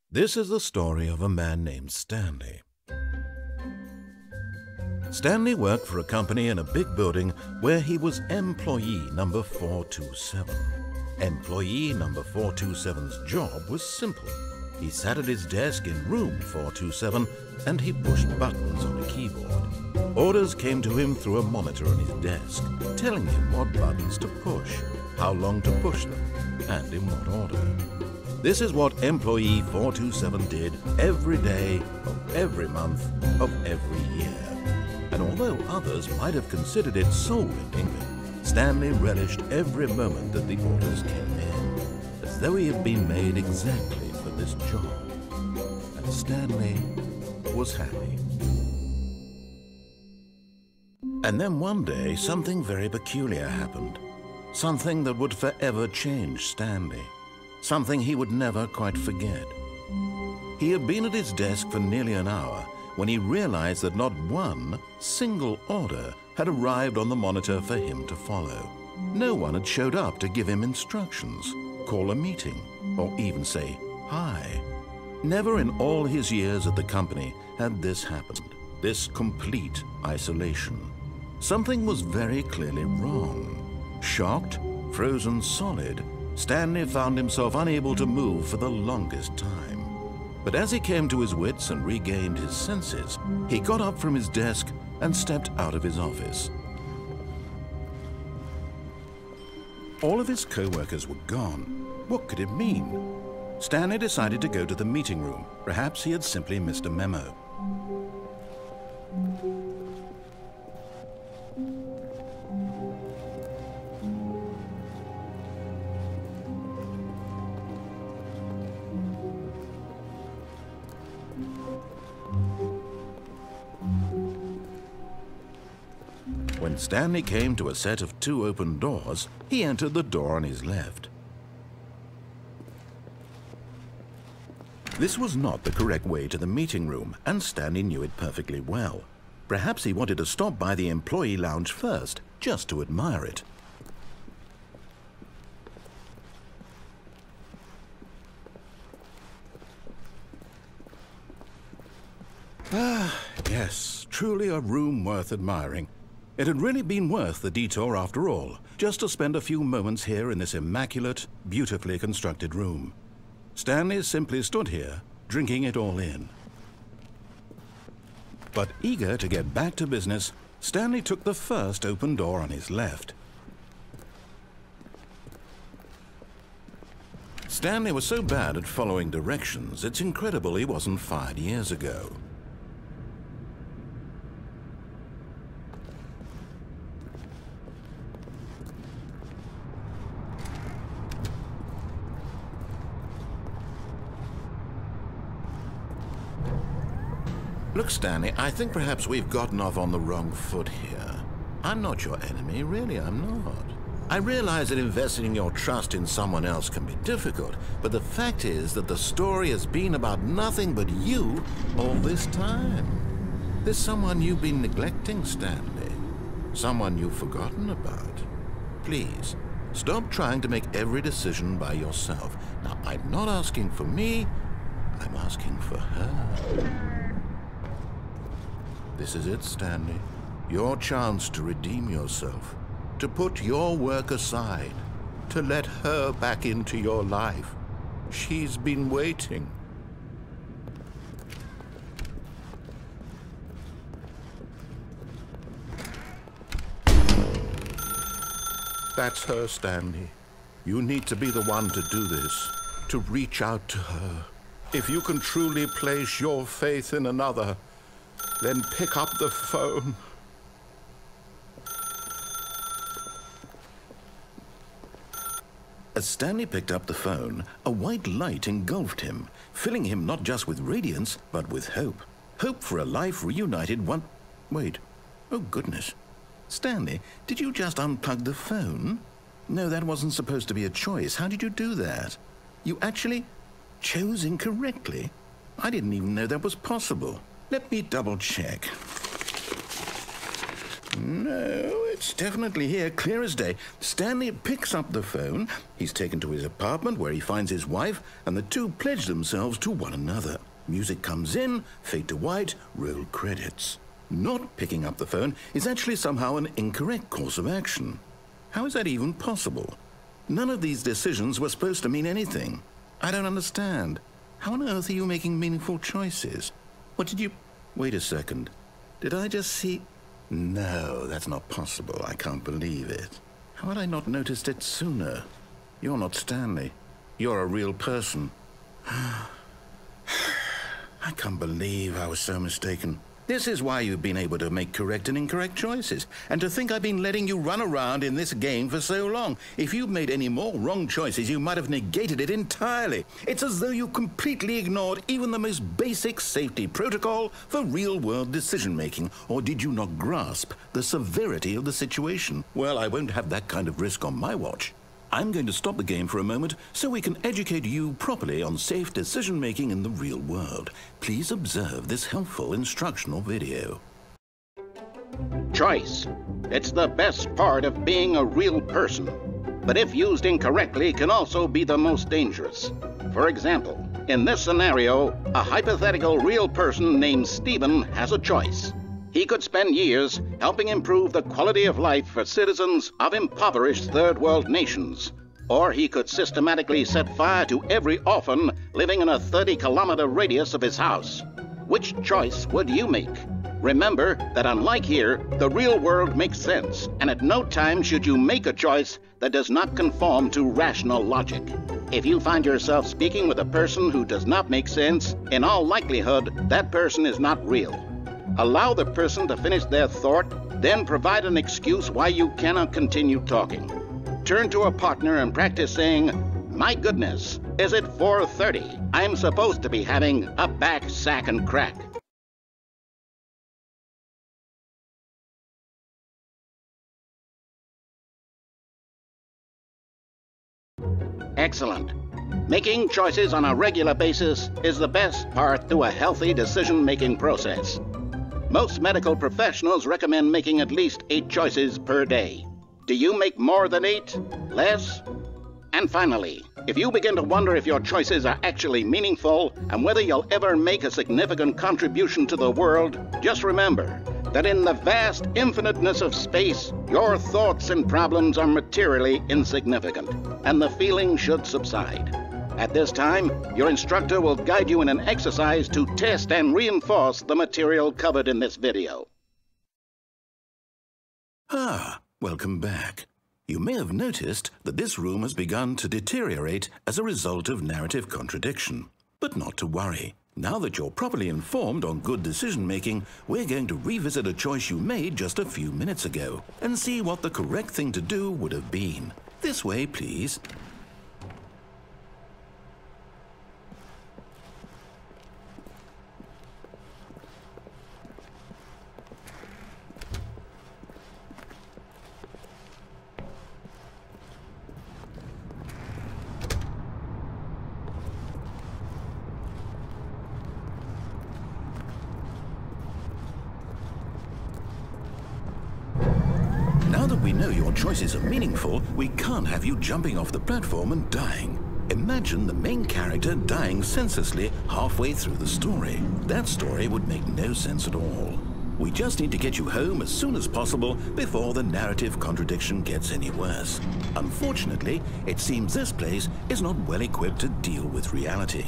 This is the story of a man named Stanley. Stanley worked for a company in a big building where he was employee number 427. Employee number 427's job was simple. He sat at his desk in room 427 and he pushed buttons on a keyboard. Orders came to him through a monitor on his desk, telling him what buttons to push, how long to push them, and in what order. This is what employee 427 did every day of every month of every year. And although others might have considered it soul-winning, Stanley relished every moment that the orders came in, as though he had been made exactly for this job. And Stanley was happy. And then one day, something very peculiar happened. Something that would forever change Stanley. Something he would never quite forget. He had been at his desk for nearly an hour when he realized that not one single order had arrived on the monitor for him to follow. No one had showed up to give him instructions, call a meeting, or even say hi. Never in all his years at the company had this happened, this complete isolation. Something was very clearly wrong. Shocked, frozen solid, Stanley found himself unable to move for the longest time. But as he came to his wits and regained his senses, he got up from his desk and stepped out of his office. All of his co-workers were gone. What could it mean? Stanley decided to go to the meeting room. Perhaps he had simply missed a memo. When Stanley came to a set of 2 open doors, he entered the door on his left. This was not the correct way to the meeting room, and Stanley knew it perfectly well. Perhaps he wanted to stop by the employee lounge first, just to admire it. Ah, yes, truly a room worth admiring. It had really been worth the detour after all, just to spend a few moments here in this immaculate, beautifully constructed room. Stanley simply stood here, drinking it all in. But eager to get back to business, Stanley took the first open door on his left. Stanley was so bad at following directions, it's incredible he wasn't fired years ago. Look, Stanley, I think perhaps we've gotten off on the wrong foot here. I'm not your enemy, really, I'm not. I realize that investing your trust in someone else can be difficult, but the fact is that the story has been about nothing but you all this time. There's someone you've been neglecting, Stanley. Someone you've forgotten about. Please, stop trying to make every decision by yourself. Now, I'm not asking for me, I'm asking for her. This is it, Stanley. Your chance to redeem yourself, to put your work aside, to let her back into your life. She's been waiting. That's her, Stanley. You need to be the one to do this, to reach out to her. If you can truly place your faith in another, then pick up the phone. As Stanley picked up the phone, a white light engulfed him, filling him not just with radiance, but with hope. Hope for a life reunited one... Wait. Oh, goodness. Stanley, did you just unplug the phone? No, that wasn't supposed to be a choice. How did you do that? You actually chose incorrectly? I didn't even know that was possible. Let me double check. No, it's definitely here, clear as day. Stanley picks up the phone. He's taken to his apartment where he finds his wife, and the two pledge themselves to one another. Music comes in, fade to white, roll credits. Not picking up the phone is actually somehow an incorrect course of action. How is that even possible? None of these decisions were supposed to mean anything. I don't understand. How on earth are you making meaningful choices? What did you... Wait a second. Did I just see... No, that's not possible. I can't believe it. How had I not noticed it sooner? You're not Stanley. You're a real person. I can't believe I was so mistaken. This is why you've been able to make correct and incorrect choices. And to think I've been letting you run around in this game for so long. If you'd made any more wrong choices, you might have negated it entirely. It's as though you completely ignored even the most basic safety protocol for real-world decision-making. Or did you not grasp the severity of the situation? Well, I won't have that kind of risk on my watch. I'm going to stop the game for a moment so we can educate you properly on safe decision-making in the real world. Please observe this helpful instructional video. Choice. It's the best part of being a real person, but if used incorrectly can also be the most dangerous. For example, in this scenario, a hypothetical real person named Stephen has a choice. He could spend years helping improve the quality of life for citizens of impoverished third world nations. Or he could systematically set fire to every orphan living in a 30-kilometer radius of his house. Which choice would you make? Remember that unlike here, the real world makes sense, and at no time should you make a choice that does not conform to rational logic. If you find yourself speaking with a person who does not make sense, in all likelihood, that person is not real. Allow the person to finish their thought, then provide an excuse why you cannot continue talking. Turn to a partner and practice saying, "My goodness, is it 4:30? I'm supposed to be having a back, sack, and crack." Excellent. Making choices on a regular basis is the best part to a healthy decision-making process. Most medical professionals recommend making at least 8 choices per day. Do you make more than 8? Less? And finally, if you begin to wonder if your choices are actually meaningful and whether you'll ever make a significant contribution to the world, just remember that in the vast infiniteness of space, your thoughts and problems are materially insignificant, and the feeling should subside. At this time, your instructor will guide you in an exercise to test and reinforce the material covered in this video. Welcome back. You may have noticed that this room has begun to deteriorate as a result of narrative contradiction. But not to worry. Now that you're properly informed on good decision-making, we're going to revisit a choice you made just a few minutes ago and see what the correct thing to do would have been. This way, please. Now that we know your choices are meaningful, we can't have you jumping off the platform and dying. Imagine the main character dying senselessly halfway through the story. That story would make no sense at all. We just need to get you home as soon as possible before the narrative contradiction gets any worse. Unfortunately, it seems this place is not well equipped to deal with reality.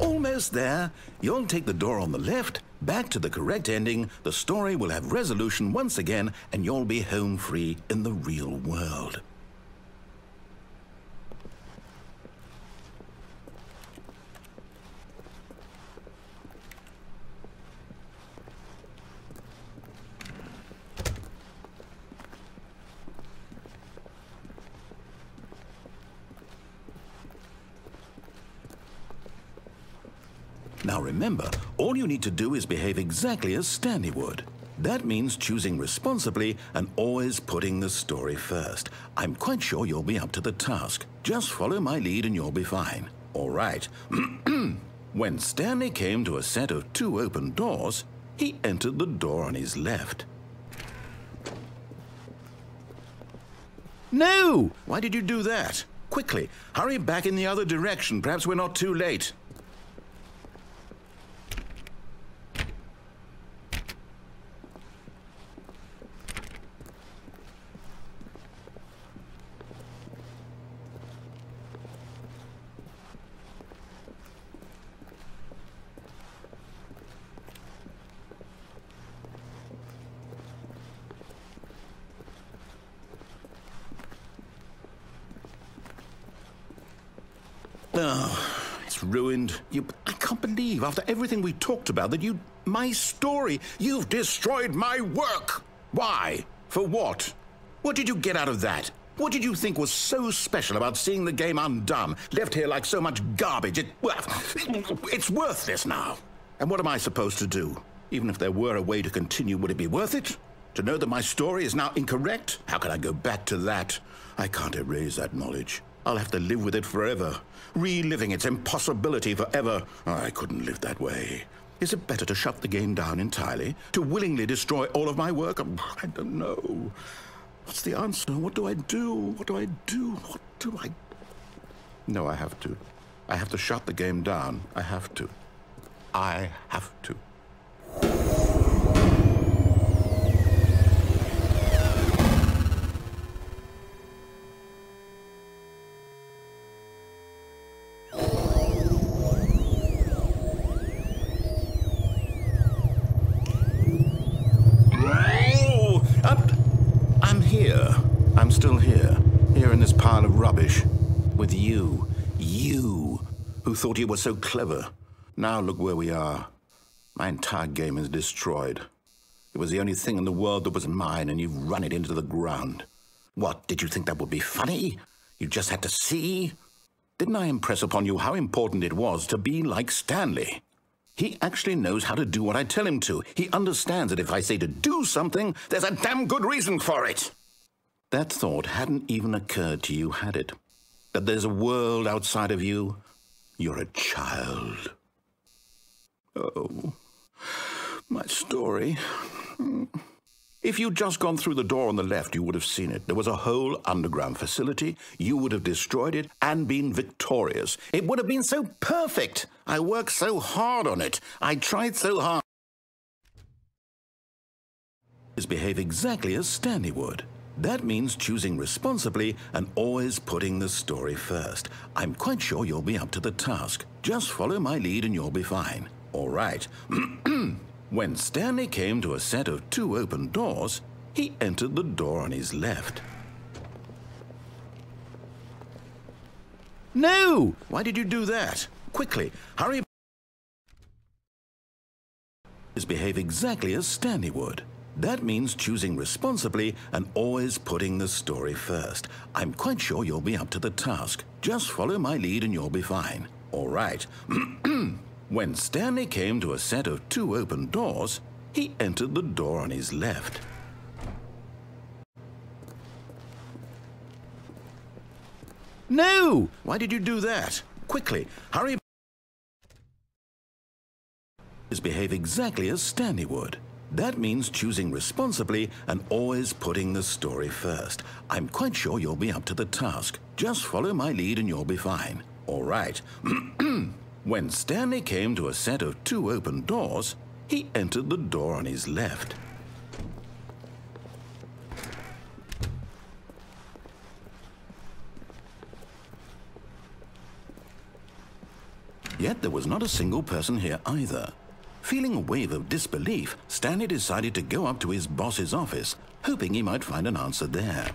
Almost there. You'll take the door on the left, back to the correct ending, the story will have resolution once again, and you'll be home free in the real world. Now remember, all you need to do is behave exactly as Stanley would. That means choosing responsibly and always putting the story first. I'm quite sure you'll be up to the task. Just follow my lead and you'll be fine. All right. When Stanley came to a set of 2 open doors, he entered the door on his left. No! Why did you do that? Quickly, hurry back in the other direction. Perhaps we're not too late. Oh, it's ruined. I can't believe, after everything we talked about, that my story, you've destroyed my work. Why? For what? What did you get out of that? What did you think was so special about seeing the game undone, left here like so much garbage? It's worthless now. And what am I supposed to do? Even if there were a way to continue, would it be worth it? To know that my story is now incorrect? How can I go back to that? I can't erase that knowledge. I'll have to live with it forever, reliving its impossibility forever. I couldn't live that way. Is it better to shut the game down entirely? To willingly destroy all of my work? I don't know. What's the answer? What do I do? What do I do? What do I... No, I have to. I have to shut the game down. I have to. I have to. I'm still here in this pile of rubbish, with you who thought you were so clever. Now look where we are. My entire game is destroyed. It was the only thing in the world that was mine, and you've run it into the ground. What, did you think that would be funny? You just had to see? Didn't I impress upon you how important it was to be like Stanley? He actually knows how to do what I tell him to. He understands that if I say to do something, there's a damn good reason for it. That thought hadn't even occurred to you, had it? That there's a world outside of you? You're a child. Oh, my story. If you'd just gone through the door on the left, you would have seen it. There was a whole underground facility. You would have destroyed it and been victorious. It would have been so perfect. I worked so hard on it. I tried so hard. Behave exactly as Stanley would. That means choosing responsibly and always putting the story first. I'm quite sure you'll be up to the task. Just follow my lead and you'll be fine. All right. When Stanley came to a set of 2 open doors, he entered the door on his left. No! Why did you do that? Quickly, hurry. Behave exactly as Stanley would. That means choosing responsibly and always putting the story first. I'm quite sure you'll be up to the task. Just follow my lead and you'll be fine. All right. When Stanley came to a set of 2 open doors, he entered the door on his left. No! Why did you do that? Quickly, hurry. Behave exactly as Stanley would. That means choosing responsibly and always putting the story first. I'm quite sure you'll be up to the task. Just follow my lead and you'll be fine. All right. When Stanley came to a set of 2 open doors, he entered the door on his left. Yet there was not a single person here either. Feeling a wave of disbelief, Stanley decided to go up to his boss's office, hoping he might find an answer there.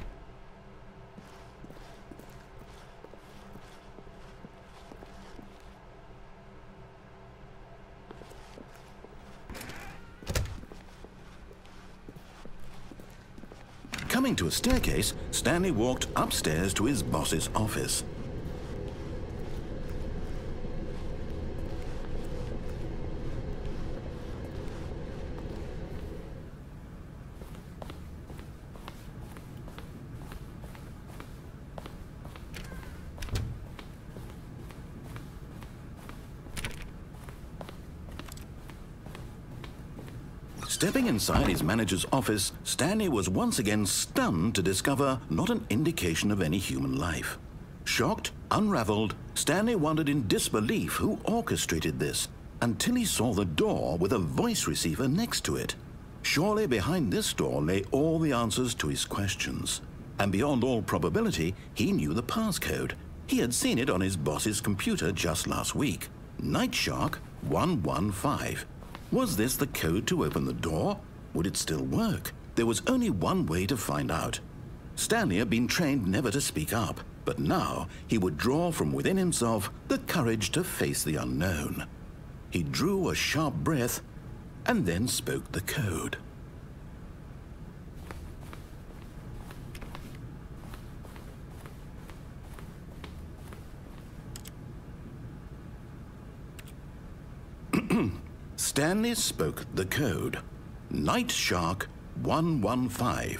Coming to a staircase, Stanley walked upstairs to his boss's office. Stepping inside his manager's office, Stanley was once again stunned to discover not an indication of any human life. Shocked, unraveled, Stanley wondered in disbelief who orchestrated this, until he saw the door with a voice receiver next to it. Surely behind this door lay all the answers to his questions. And beyond all probability, he knew the passcode. He had seen it on his boss's computer just last week. Night Shark 115. Was this the code to open the door? Would it still work? There was only one way to find out. Stanley had been trained never to speak up, but now he would draw from within himself the courage to face the unknown. He drew a sharp breath and then spoke the code. Stanley spoke the code. Night Shark 115.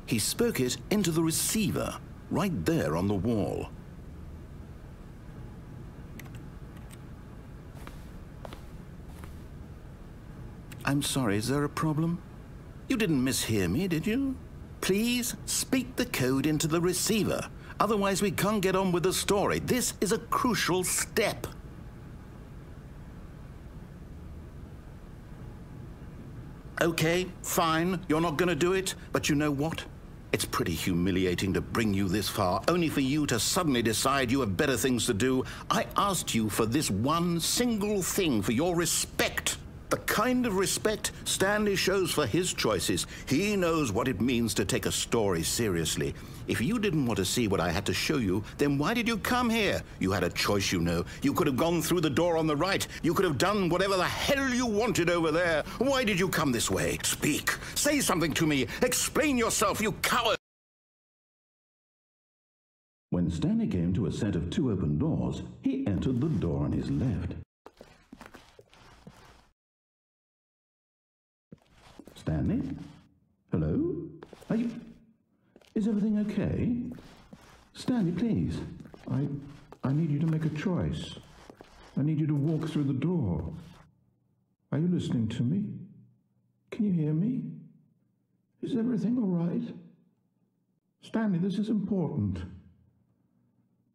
He spoke it into the receiver, right there on the wall. I'm sorry, is there a problem? You didn't mishear me, did you? Please speak the code into the receiver. Otherwise we can't get on with the story. This is a crucial step. Okay, fine, you're not going to do it, but you know what? It's pretty humiliating to bring you this far, only for you to suddenly decide you have better things to do. I asked you for this one single thing, for your respect. The kind of respect Stanley shows for his choices. He knows what it means to take a story seriously. If you didn't want to see what I had to show you, then why did you come here? You had a choice, you know. You could have gone through the door on the right. You could have done whatever the hell you wanted over there. Why did you come this way? Speak. Say something to me. Explain yourself, you coward. When Stanley came to a set of 2 open doors, he entered the door on his left. Stanley? Hello? Is everything okay? Stanley, please. I need you to make a choice. I need you to walk through the door. Are you listening to me? Can you hear me? Is everything all right? Stanley, this is important.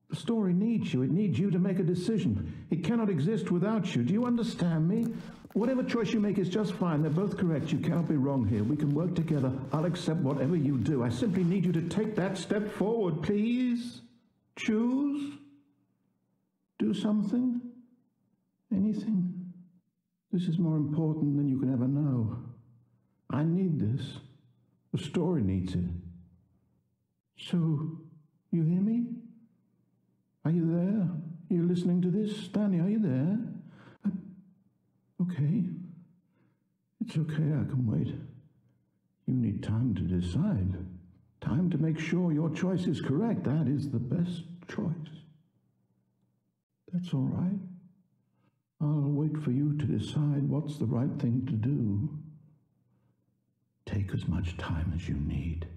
The story needs you. It needs you to make a decision. It cannot exist without you. Do you understand me? Whatever choice you make is just fine. They're both correct. You cannot be wrong here. We can work together. I'll accept whatever you do. I simply need you to take that step forward, please. Choose. Do something. Anything. This is more important than you can ever know. I need this. The story needs it. So, you hear me? Are you there? Are you listening to this? Stanley, are you there? Okay. It's okay, I can wait. You need time to decide. Time to make sure your choice is correct. That is the best choice. That's all right. I'll wait for you to decide what's the right thing to do. Take as much time as you need.